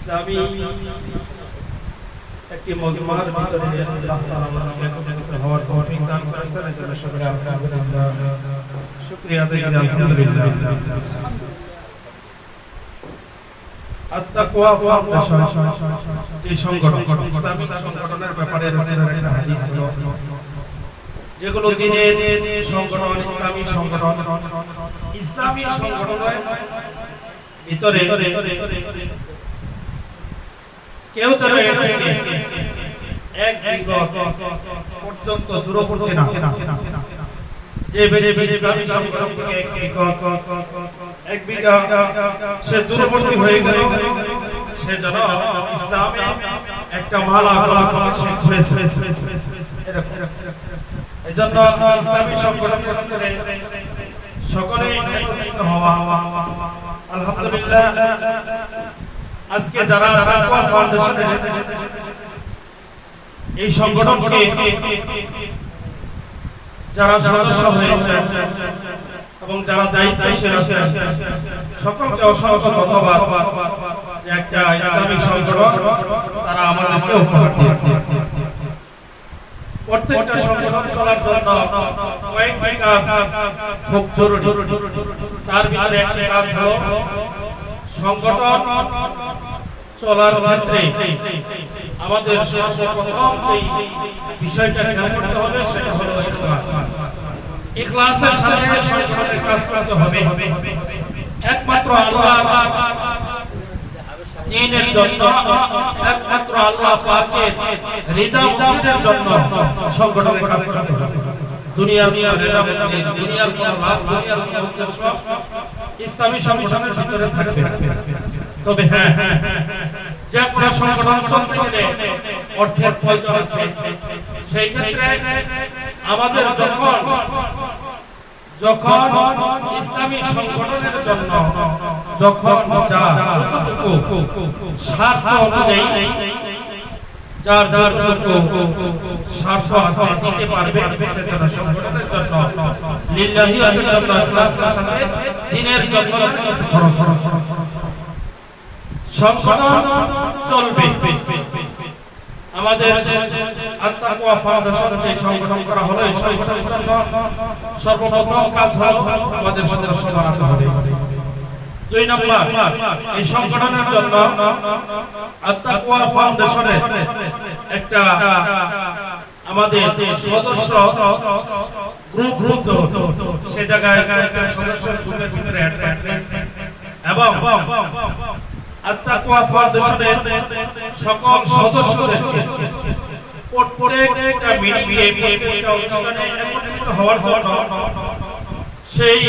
ইসলামী একটি মজমার ভিতরে আল্লাহ তাআলা আমাদেরকে একত্রিত হওয়ার তৌফিক দান করেছেন। এজন্য সকলে আমরা শুকরিয়া আদায় করি আলহামদুলিল্লাহ। আত-তাকওয়া ফাউন্ডেশন যে সংগঠন, ইসলামিক সংগঠনের ব্যাপারে রচিত একটা হাদিস হলো, যেগুলো দিনের সংগঠন, ইসলামী সংগঠন, ইসলামী সংগঠনের ভিতরে কেউ যেন এক বিগত পর্যন্ত দূরবর্তী না, যে ইসলামী সংগঠন থেকে এক বিঘা সে দূরবর্তী হয়ে গেল, সে যেন ইসলামে একটা মালা গলা সে ঘুরে ফিরে এই জন্য ইসলামী সংগঠন করে সকলে একত্রিত হওয়া। আলহামদুলিল্লাহ, আজকে যারা তাকওয়া ফাউন্ডেশনের এই সংগঠনকে যারা সদস্য হয়েছে এবং যারা দায়িত্বশীল আছেন, সকলকে অসংখ্য ধন্যবাদ যে একটা ইসলামী সংগঠন তারা আমাদেরকে উপহার দিয়েছে। প্রত্যেকটা সংগঠন চলার জন্য কয়েকটি কাজ খুব জরুরি। তার ভিতরে একটি কাজ হলো সংগঠন চলার ক্ষেত্রে আমাদের সর্বপ্রথম এই বিষয়টা খেয়াল করতে হবে, সেটা হলো ইখলাস। ইখলাসের সাথে সংগঠনের কাজ করতে হবে একমাত্র আল্লাহ দ্বীনের জন্য, একমাত্র আল্লাহ পাকের রিদা মুক্তির জন্য সংগঠনের কাজ করতে হবে। দুনিয়ার রিদা মুক্তি, দুনিয়ার কোনো লাভ, দুনিয়ার কোনো উদ্দেশ্য ইসলামী সংগঠনের ভিতরে থাকবে। তবে হ্যাঁ, যে কোনো সংগঠন চলতে গেলে অর্থের প্রয়োজন আছে। সেই ক্ষেত্রে আমাদের যখন ইসলামী সংগঠনের জন্য যখন যতটুকু স্বার্থ অনুযায়ী যার স্বার্থ আছে দিতে পারবে, সেজন্য সংগঠনের জন্য লিল্লাহি ওয়া লিল্লাহি ইখলাসের সাথে দ্বীনের জন্য কিছু খরচ সংগঠন চলবে। আমাদের আত-তাকওয়া ফাউন্ডেশন যে সংগঠন করা হলো, এই সংগঠনের জন্য সর্বপ্রথম কাজ হলো আমাদের সদস্য বানাতে হবে। 2 নাম্বার, এই সংগঠনের জন্য আত-তাকওয়া ফাউন্ডেশনের একটা আমাদের সদস্য গ্রুপ সে জায়গায় সদস্য গ্রুপের ভিতরে অ্যাড এবং আত-তাকওয়া ফাউন্ডেশনের সকল সদস্যদেরকে প্রত্যেকটা মিটিংয়ে, প্রত্যেকটা অনুষ্ঠানে একত্রিত হওয়ার জন্য সেই